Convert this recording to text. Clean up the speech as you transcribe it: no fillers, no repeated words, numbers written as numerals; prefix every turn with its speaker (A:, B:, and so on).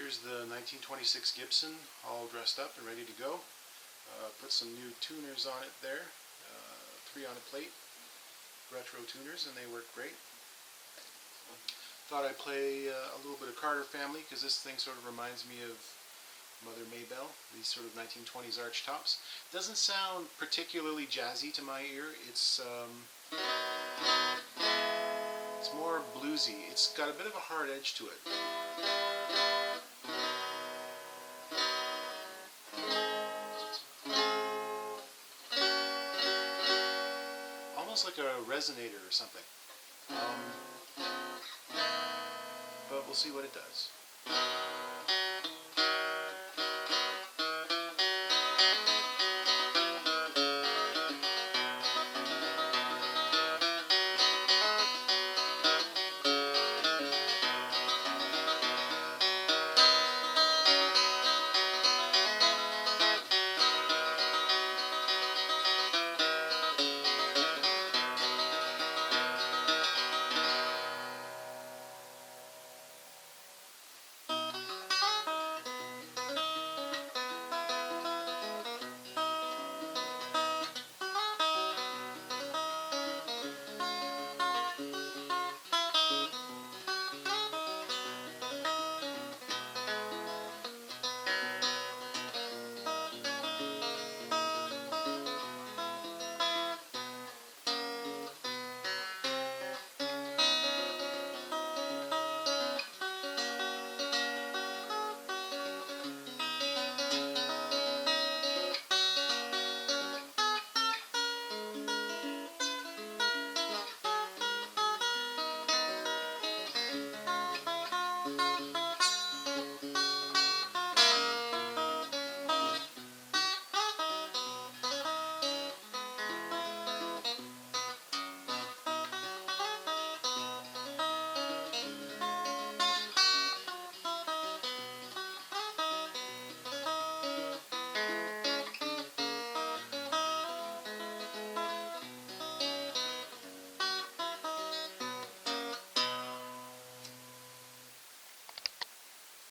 A: Here's the 1926 Gibson, all dressed up and ready to go. Put some new tuners on it there, 3 on a plate, retro tuners, and they work great. Thought I'd play a little bit of Carter Family, because this thing sort of reminds me of Mother Maybelle, these sort of 1920s arch tops. Doesn't sound particularly jazzy to my ear. It's more bluesy. It's got a bit of a hard edge to it. Almost like a resonator or something. But we'll see what it does.